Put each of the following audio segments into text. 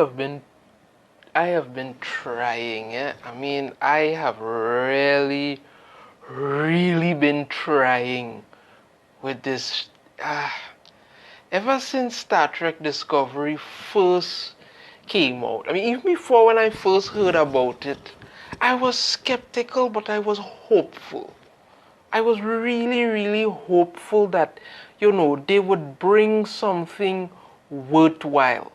I have been trying. I mean, I have really, really been trying with this. Uh, Ever since Star Trek Discovery first came out, I mean, even before when I first heard about it, I was skeptical, but I was hopeful. I was really, really hopeful that, they would bring something worthwhile.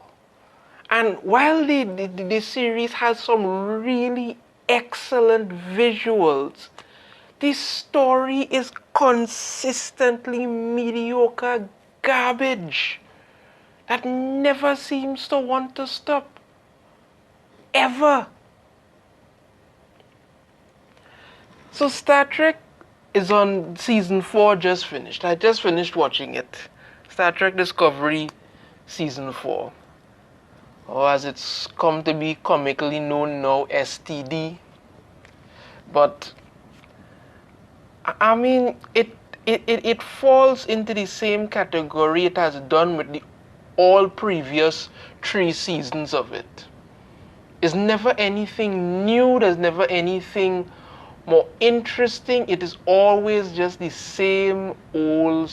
And while the series has some really excellent visuals, this story is consistently mediocre garbage that never seems to want to stop. Ever. So Star Trek is on season 4, just finished. I just finished watching it. Star Trek Discovery season 4. Or as it's come to be comically known now, STD. But I mean, it falls into the same category it has done with the all previous 3 seasons of it. There's never anything new, there's never anything more interesting. It is always just the same old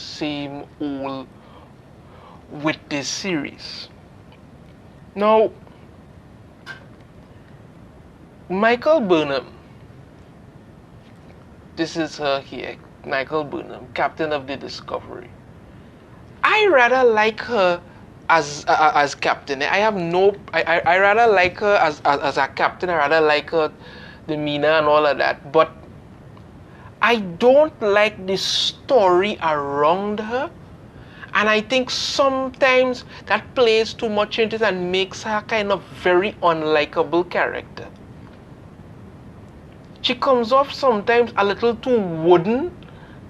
with this series. Now, Michael Burnham, this is her here, Michael Burnham, captain of the Discovery. I rather like her as captain. I rather like her as a captain. I rather like her demeanor and all of that. But I don't like the story around her. And I think sometimes that plays too much into it and makes her kind of very unlikable character. She comes off sometimes a little too wooden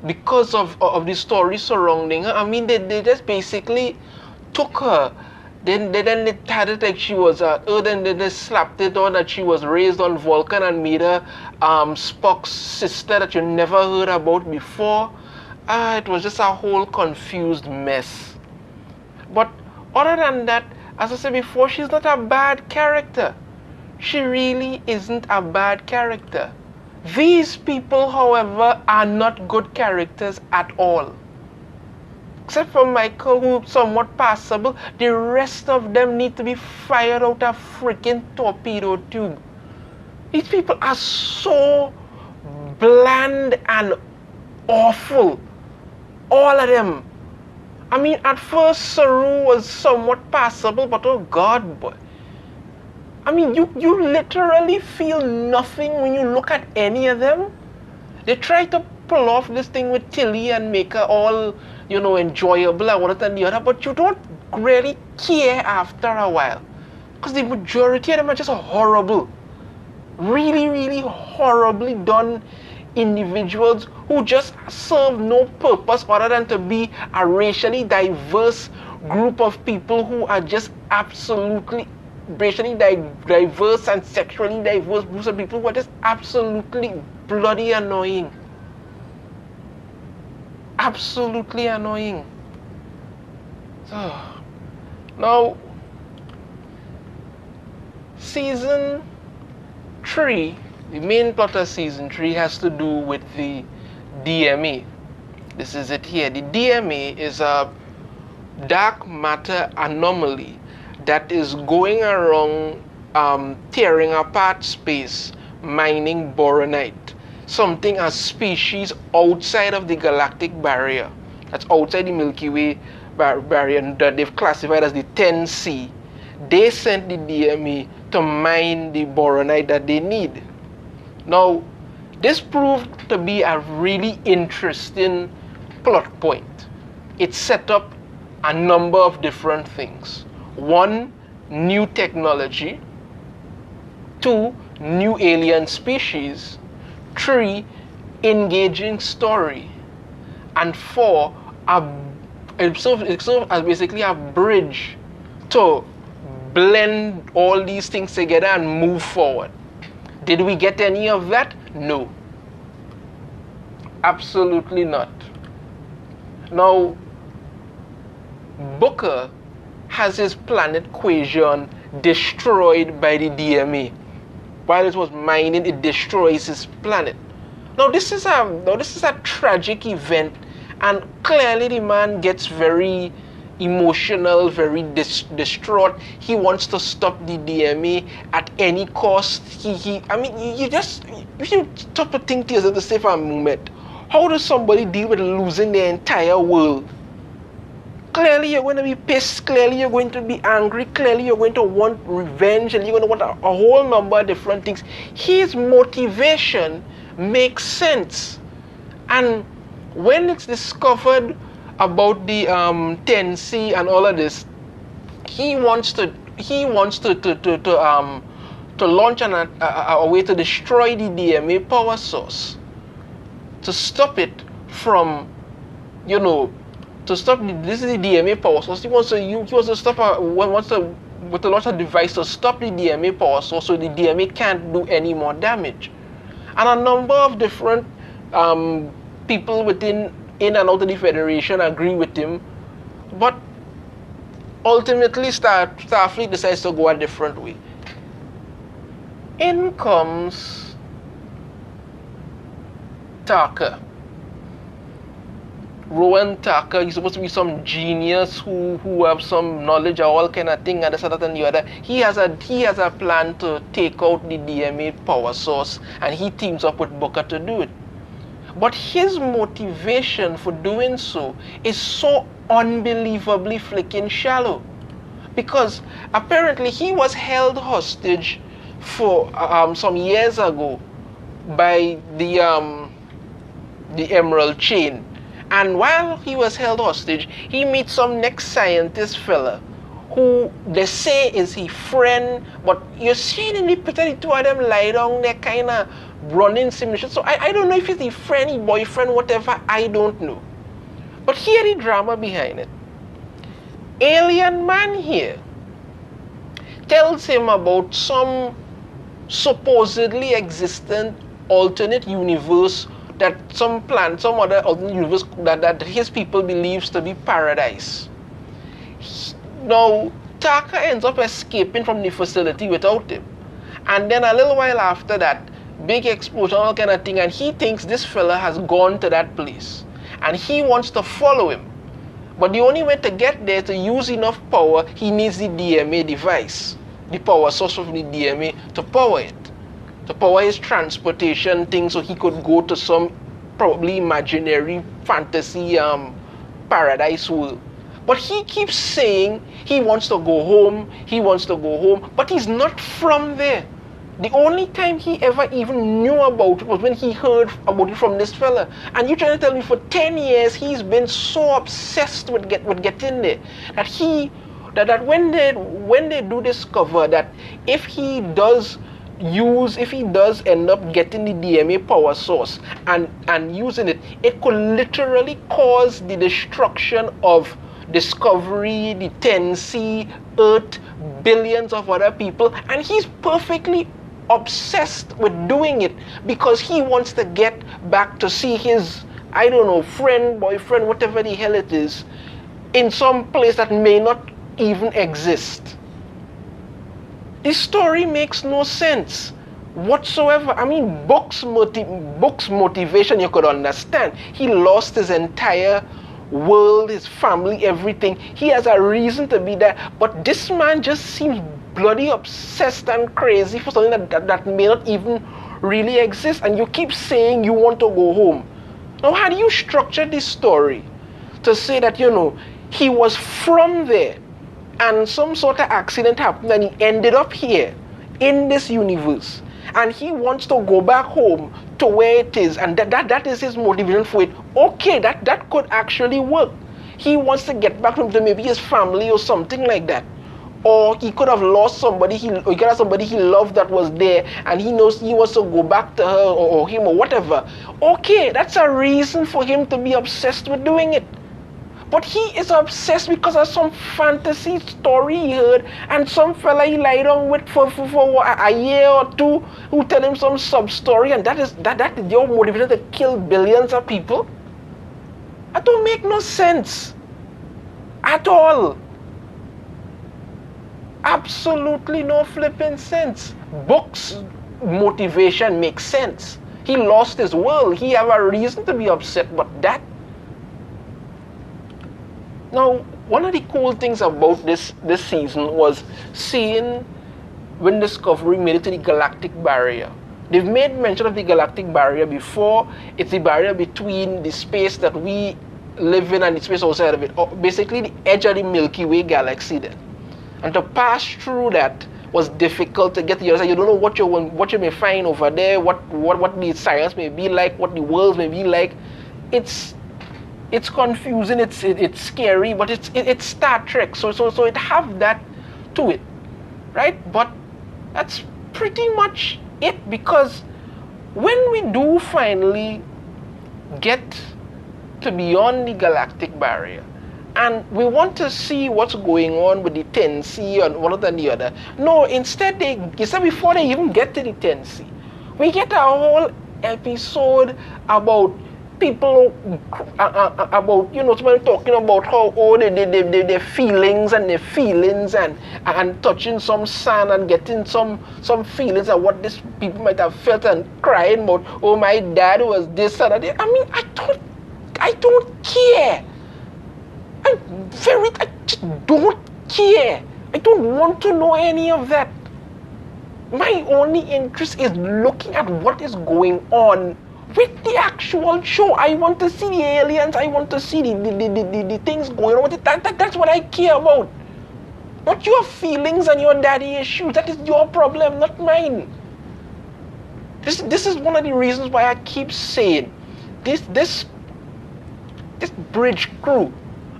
because of the story surrounding her. I mean, they just basically took her. Then they had it like she was Earth, and then they slapped it on that she was raised on Vulcan and made her Spock's sister that you never heard about before. It was just a whole confused mess. But other than that, as I said before, she's not a bad character. She really isn't a bad character. These people, however, are not good characters at all. Except for Michael, who's somewhat passable, the rest of them need to be fired out a freaking torpedo tube. These people are so bland and awful. All of them. I mean, at first Saru was somewhat passable, but oh God, boy. I mean, you literally feel nothing when you look at any of them. They try to pull off this thing with Tilly and make her all, enjoyable and one and the other, but you don't really care after a while. Because the majority of them are just horrible. Really, really horribly done individuals who just serve no purpose other than to be a racially diverse group of people who are just absolutely racially diverse and sexually diverse groups of people who are just absolutely bloody annoying. Absolutely annoying. So, now, season 3, the main plot of season 3 has to do with the DMA. This is it here. The DMA is a dark matter anomaly that is going around tearing apart space, mining boronite, something a species outside of the galactic barrier, that's outside the Milky Way barrier, that they've classified as the 10C. They sent the DMA to mine the boronite that they need. Now, this proved to be a really interesting plot point. It set up a number of different things. 1, new technology. 2, new alien species. 3, engaging story. And 4, it serves as basically a bridge to blend all these things together and move forward. Did we get any of that? No. Absolutely not. Now, Booker has his planet Quasion destroyed by the DMA. While it was mining, it destroys his planet. Now this is a tragic event, and clearly the man gets very emotional, very distraught. He wants to stop the DMA at any cost. I mean, you should stop to think to yourself to say for a moment, how does somebody deal with losing their entire world? Clearly you're going to be pissed, clearly you're going to be angry, clearly you're going to want revenge, and you're going to want a whole number of different things. His motivation makes sense. And when it's discovered about the 10C and all of this, he wants to launch a way to destroy the DMA power source, to stop it from, to stop this is the DMA power source. He wants to stop to launch a device to stop the DMA power source, so the DMA can't do any more damage. And a number of different people in and out of the Federation agree with him, but ultimately Starfleet decides to go a different way. In comes Tucker. Rowan Tucker, he's supposed to be some genius who have some knowledge of all kind of thing and this and that and the other. He has a plan to take out the DMA power source, and he teams up with Booker to do it. But his motivation for doing so is so unbelievably flicking shallow, because apparently he was held hostage for some years ago by the Emerald Chain. And while he was held hostage, he meets some next scientist fella who they say is his friend, but you're seeing in the picture the two of them lie down there kind of running simulation. So I don't know if it's his friend, his boyfriend, whatever, I don't know. But here the drama behind it. Alien man here tells him about some supposedly existent alternate universe, that some other alternate universe that his people believes to be paradise. Now, Tucker ends up escaping from the facility without him. And then a little while after that, big explosion, all kind of thing, and he thinks this fella has gone to that place. And he wants to follow him. But the only way to get there, to use enough power, he needs the DMA device, the power source of the DMA, to power it. To power his transportation thing, so he could go to some probably imaginary fantasy paradise world. But he keeps saying he wants to go home, but he's not from there. The only time he ever even knew about it was when he heard about it from this fella. And you're trying to tell me for 10 years he's been so obsessed with getting there that when they do discover that if he does end up getting the DMA power source and using it, it could literally cause the destruction of Discovery, the 10C, Earth, billions of other people, and he's perfectly obsessed with doing it because he wants to get back to see his, I don't know, friend, boyfriend, whatever the hell it is, in some place that may not even exist. This story makes no sense whatsoever. I mean, Book's motivation you could understand. He lost his entire world, his family, everything. He has a reason to be there. But this man just seems bloody obsessed and crazy for something that may not even really exist. And you keep saying you want to go home. Now, how do you structure this story to say that, he was from there and some sort of accident happened and he ended up here in this universe, and he wants to go back home to where it is, and that is his motivation for it? Okay, that could actually work. He wants to get back to maybe his family or something like that. Or he could have lost somebody, he could have somebody he loved that was there, and he knows he wants to go back to her or him or whatever. Okay, that's a reason for him to be obsessed with doing it. But he is obsessed because of some fantasy story he heard, and some fella he lied on with for a year or two, who tell him some sub-story, and that is your motivation to kill billions of people? That don't make no sense at all. absolutely no flipping sense. Book's motivation makes sense. He lost his world. He have a reason to be upset, but that. Now, one of the cool things about this season was seeing when Discovery made it to the galactic barrier. They've made mention of the galactic barrier before. It's the barrier between the space that we live in and the space outside of it. Or basically the edge of the Milky Way galaxy then. And to pass through that was difficult to get to the other side. You don't know what you may find over there, what the science may be like, what the worlds may be like. It's confusing, it's scary, but it's Star Trek, so it have that to it, right? But that's pretty much it, because when we do finally get to beyond the galactic barrier and we want to see what's going on with the 10C and one than the other, no, instead before they even get to the 10C, we get a whole episode about people about somebody talking about how their feelings and touching some sand and getting some feelings of what these people might have felt and crying about, oh, my dad was this and that. I mean, I don't care. I just don't care. I don't want to know any of that. My only interest is looking at what is going on with the actual show. I want to see the aliens. I want to see the things going on with it. That's what I care about. Not your feelings and your daddy issues. That is your problem, not mine. This is one of the reasons why I keep saying this bridge crew.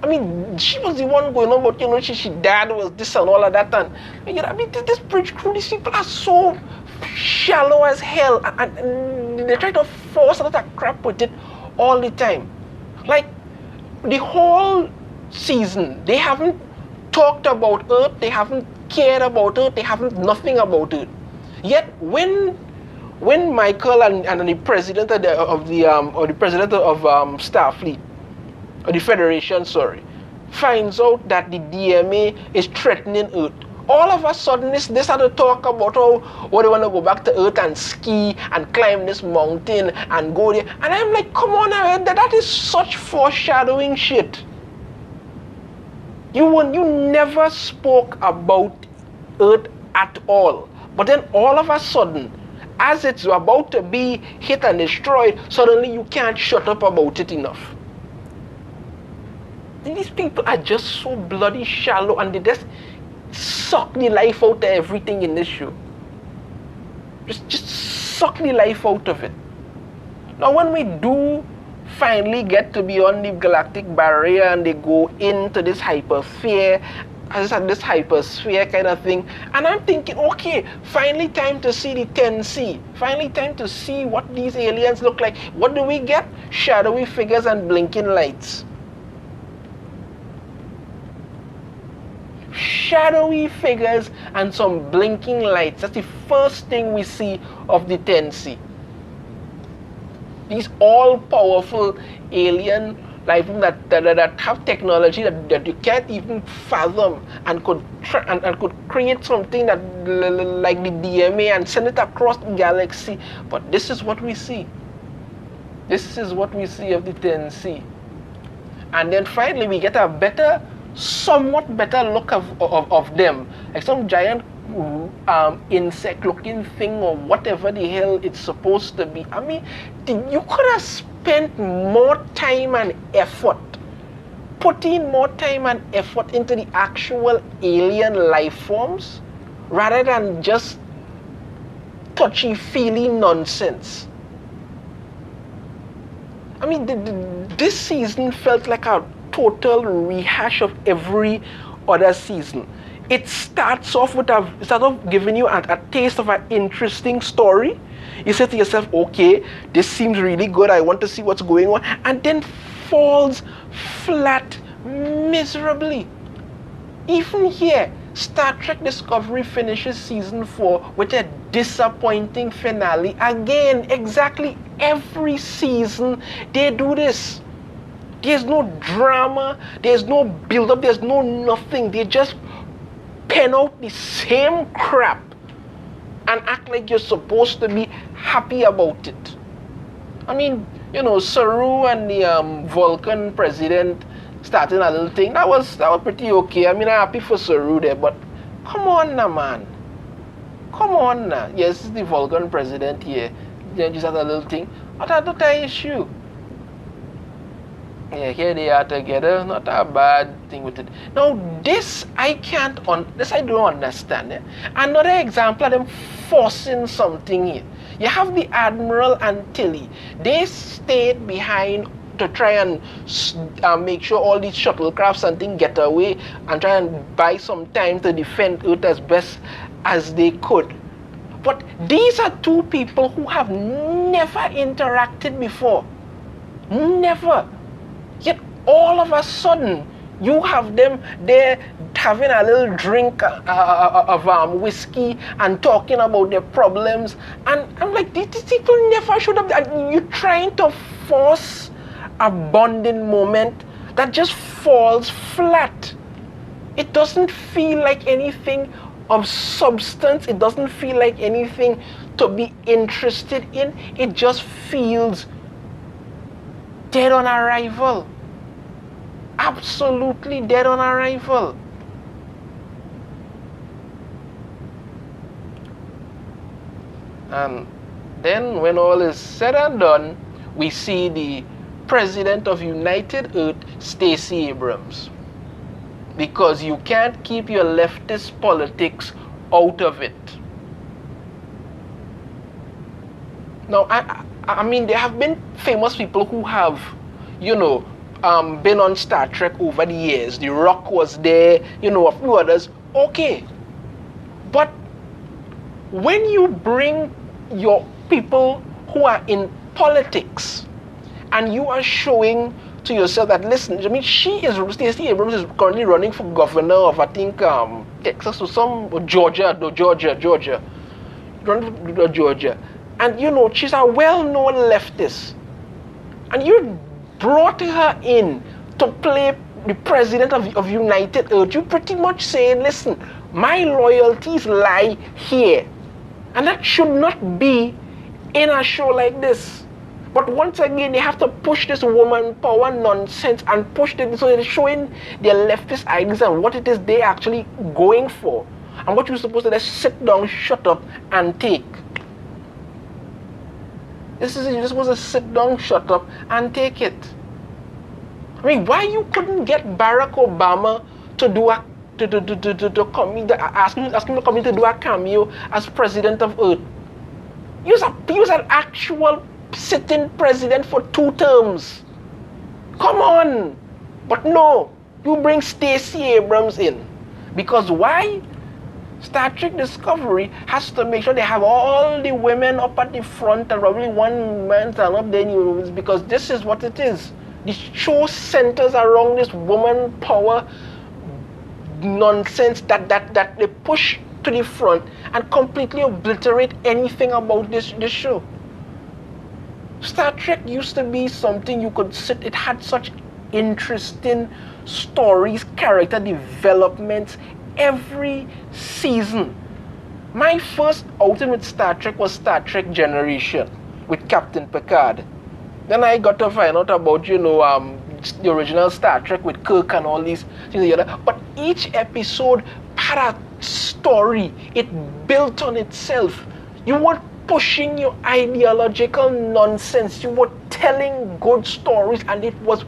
I mean, she was the one going on about, she dad was this and all of that. And I mean, this bridge crew, these people are so shallow as hell. And they try to force a lot of crap with it all the time. Like, the whole season, they haven't talked about Earth, they haven't cared about Earth, they haven't nothing about Earth. Yet, when Michael and the president of the president of Starfleet, or the Federation, finds out that the DMA is threatening Earth, all of a sudden they start to talk about how they want to go back to Earth and ski and climb this mountain and go there. And I'm like, come on, that is such foreshadowing shit. You never spoke about Earth at all. But then all of a sudden, as it's about to be hit and destroyed, suddenly you can't shut up about it enough. These people are just so bloody shallow, and they just suck the life out of everything in this show. Just suck the life out of it. Now, when we do finally get to beyond the galactic barrier and they go into this hypersphere, this hypersphere kind of thing, and I'm thinking, okay, finally time to see the 10C. Finally time to see what these aliens look like. What do we get? Shadowy figures and blinking lights. Shadowy figures and some blinking lights. That's the first thing we see of the 10C. These all-powerful alien life forms that have technology that you can't even fathom, and could create something that like the DMA and send it across the galaxy. But this is what we see. This is what we see of the 10C. And then finally we get a somewhat better look of them, like some giant insect-looking thing or whatever the hell it's supposed to be. I mean, you could have spent more time and effort, putting more time and effort into the actual alien life forms rather than just touchy-feely nonsense. I mean, this season felt like a total rehash of every other season. It starts off with giving you a taste of an interesting story. You say to yourself, okay, this seems really good, I want to see what's going on, and then falls flat miserably. Even here, Star Trek Discovery finishes season 4 with a disappointing finale. Again, exactly every season they do this. There's no drama, there's no build-up, there's no nothing. They just pen out the same crap and act like you're supposed to be happy about it. I mean, Saru and the Vulcan president starting a little thing. That was pretty okay. I mean, I'm happy for Saru there, but come on now, man. Come on now. Yes, it's the Vulcan president here. They just had a little thing. But that's not an issue. Yeah, here they are together. Not a bad thing with it. Now, this I don't understand. Another example of them forcing something here. You have the Admiral and Tilly. They stayed behind to try and make sure all these shuttlecrafts and things get away and try and buy some time to defend Earth as best as they could. But these are two people who have never interacted before. Never. Yet all of a sudden, you have them there having a little drink of whiskey and talking about their problems. And I'm like, these people never should have. And you're trying to force a bonding moment that just falls flat. It doesn't feel like anything of substance. It doesn't feel like anything to be interested in. It just feels dead on arrival. Absolutely dead on arrival. And then when all is said and done, we see the president of United Earth, Stacey Abrams. Because you can't keep your leftist politics out of it. Now, I mean, there have been famous people who have, been on Star Trek over the years. The Rock was there, a few others. Okay. But when you bring your people who are in politics and you are showing to yourself that, listen, I mean, Stacey Abrams is currently running for governor of, I think, Texas or Georgia. Running for Georgia. And, she's a well-known leftist. And you brought her in to play the president of United Earth. You pretty much saying, listen, my loyalties lie here. And that should not be in a show like this. But once again, they have to push this woman power nonsense and push it so they're showing their leftist ideas and what it is they're actually going for. And what you're supposed to just sit down, shut up, and take. You're just supposed to sit down, shut up, and take it. I mean, why you couldn't get Barack Obama to do ask him to come in to do a cameo as president of Earth? He was an actual sitting president for 2 terms. Come on. But no, you bring Stacey Abrams in. Because why? Star Trek Discovery has to make sure they have all the women up at the front and probably one man stand up there, because this is what it is. The show centers around this woman power nonsense that they push to the front and completely obliterate anything about this show. Star Trek used to be something you could sit, it had such interesting stories, character developments every season. My first outing with Star Trek was Star Trek Generation with Captain Picard. Then I got to find out about, the original Star Trek with Kirk and all these things. But each episode had a story. It built on itself. You weren't pushing your ideological nonsense. You were telling good stories and it was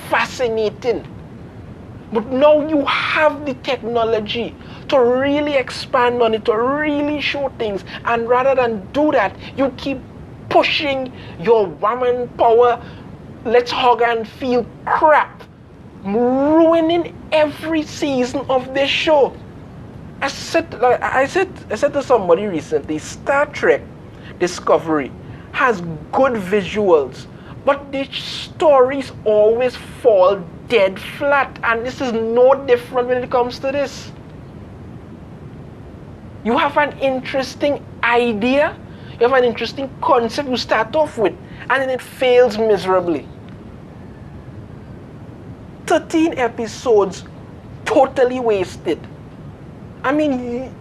fascinating. But now you have the technology to really expand on it, to really show things. And rather than do that, you keep pushing your woman power, let's hug and feel crap, ruining every season of this show. I said to somebody recently, Star Trek Discovery has good visuals, but the stories always fall dead flat, and this is no different when it comes to this. You have an interesting idea, you have an interesting concept you start off with, and then it fails miserably. 13 episodes totally wasted. I mean,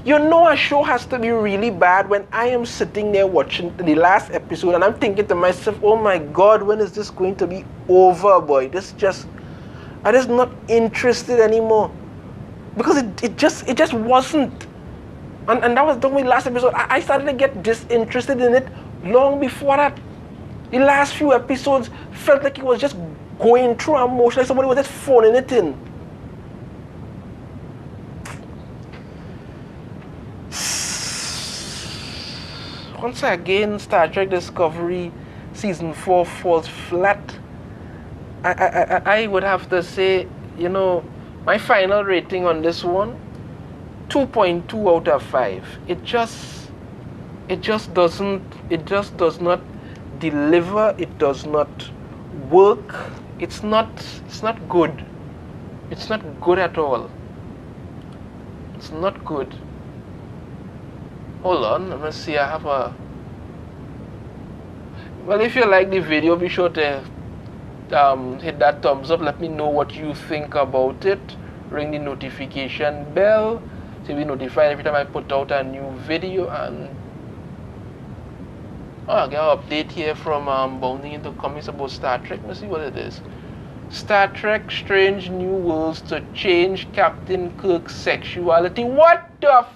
you know a show has to be really bad when I am sitting there watching the last episode and I'm thinking to myself, oh my God, when is this going to be over, boy? I'm just not interested anymore. Because it just wasn't. And that was the last episode. I started to get disinterested in it long before that. The last few episodes felt like it was just going through emotion, like somebody was just phoning it in. Once again, Star Trek Discovery Season 4 falls flat. I would have to say, you know, my final rating on this one, 2.2 out of 5. It just does not deliver. It does not work. It's not good. It's not good at all. It's not good. Hold on, let me see. I have a. Well, if you like the video, be sure to hit that thumbs up. Let me know what you think about it. Ring the notification bell to be notified every time I put out a new video. And I get an update here from Bounding into Comics about Star Trek. Let's see what it is. Star Trek Strange New Worlds to change Captain Kirk's sexuality. What the